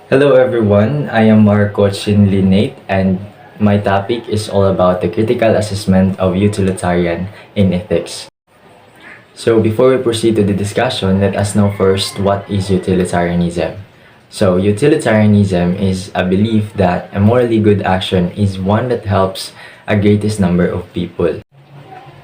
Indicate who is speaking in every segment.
Speaker 1: Hello everyone, I am Marco Chinlinate and my topic is all about the critical assessment of utilitarian in ethics. So before we proceed to the discussion, let us know first what is utilitarianism. So utilitarianism is a belief that a morally good action is one that helps a greatest number of people.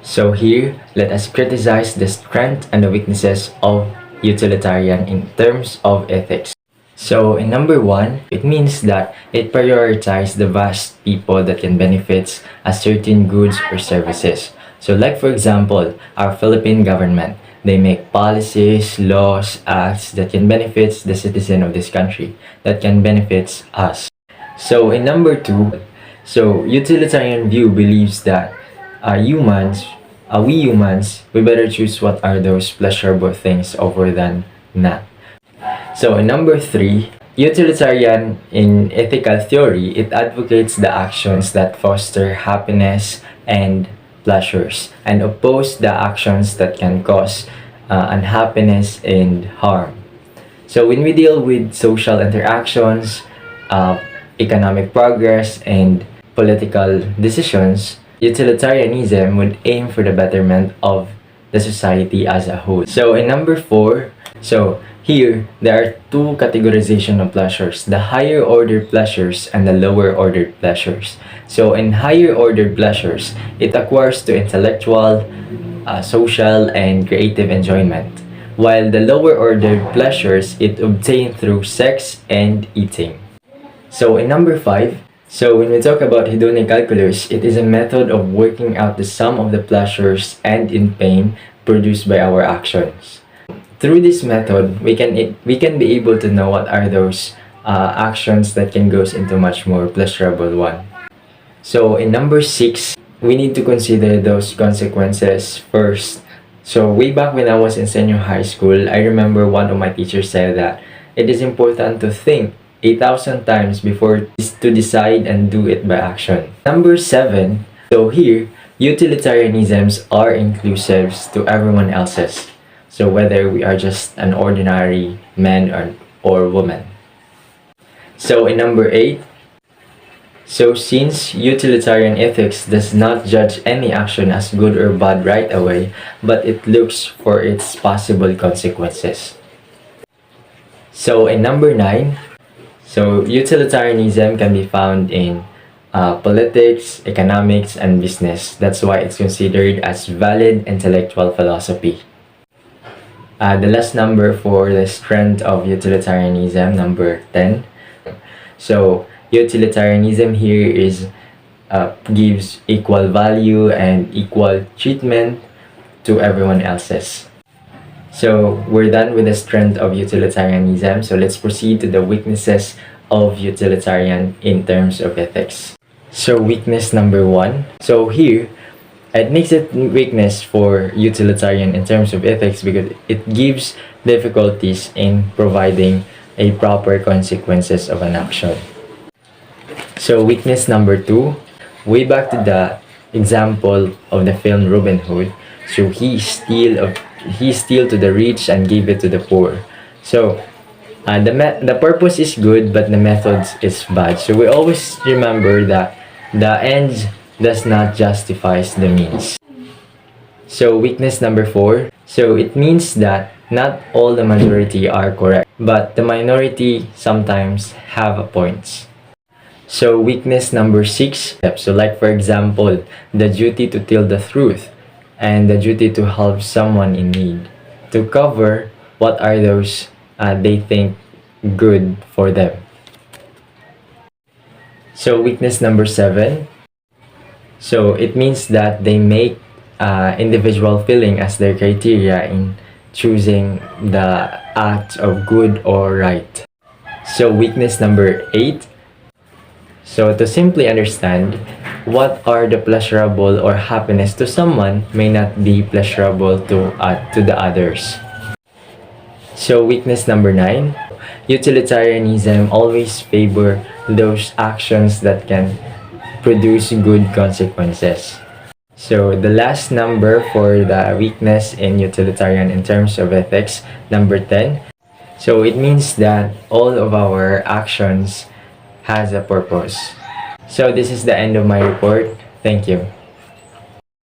Speaker 1: So here, let us criticize the strength and the weaknesses of utilitarian in terms of ethics. So in number one, it means that it prioritizes the vast people that can benefit a certain goods or services. So like for example, our Philippine government, they make policies, laws, acts that can benefit the citizen of this country, that can benefit us. So in number two, so utilitarian view believes that humans, we humans, we better choose what are those pleasurable things over than not. So in number three, utilitarian in ethical theory, it advocates the actions that foster happiness and pleasures and oppose the actions that can cause unhappiness and harm. So when we deal with social interactions, economic progress, and political decisions, utilitarianism would aim for the betterment of the society as a whole. So in number four, so here there are two categorization of pleasures, the higher order pleasures and the lower ordered pleasures. So in higher ordered pleasures, it acquires to intellectual, social, and creative enjoyment, while the lower ordered pleasures it obtained through sex and eating. So in number five, so when we talk about hedonic calculus, it is a method of working out the sum of the pleasures and in pain produced by our actions. Through this method, we can be able to know what are those actions that can goes into much more pleasurable one. So in number six, we need to consider those consequences first. So way back when I was in senior high school, I remember one of my teachers said that it is important to think 8,000 times before to decide and do it by action. Number seven, so here, utilitarianisms are inclusive to everyone else's. So whether we are just an ordinary man or woman. So in number eight, so since utilitarian ethics does not judge any action as good or bad right away, but it looks for its possible consequences. So in number nine, so utilitarianism can be found in politics, economics, and business. That's why it's considered as valid intellectual philosophy. The last number for the strength of utilitarianism, number 10. So utilitarianism here is gives equal value and equal treatment to everyone else's. So we're done with the strength of utilitarianism. So let's proceed to the weaknesses of utilitarian in terms of ethics. So weakness number one. So here, it makes it weakness for utilitarian in terms of ethics because it gives difficulties in providing a proper consequences of an action. So weakness number two, way back to the example of the film Robin Hood. So he steal to the rich and give it to the poor. So the purpose is good but the methods is bad. So we always remember that the ends does not justify the means. So weakness number four, so it means that not all the majority are correct, but the minority sometimes have a point. So weakness number six, so like for example, the duty to tell the truth and the duty to help someone in need, to cover what are those they think good for them. So weakness number seven, so it means that they make individual feeling as their criteria in choosing the act of good or right. So weakness number eight, so to simply understand what are the pleasurable or happiness to someone may not be pleasurable to the others. So weakness number nine, utilitarianism always favor those actions that can produce good consequences. So the last number for the weakness in utilitarian in terms of ethics, number 10. So it means that all of our actions has a purpose. So this is the end of my report. Thank you.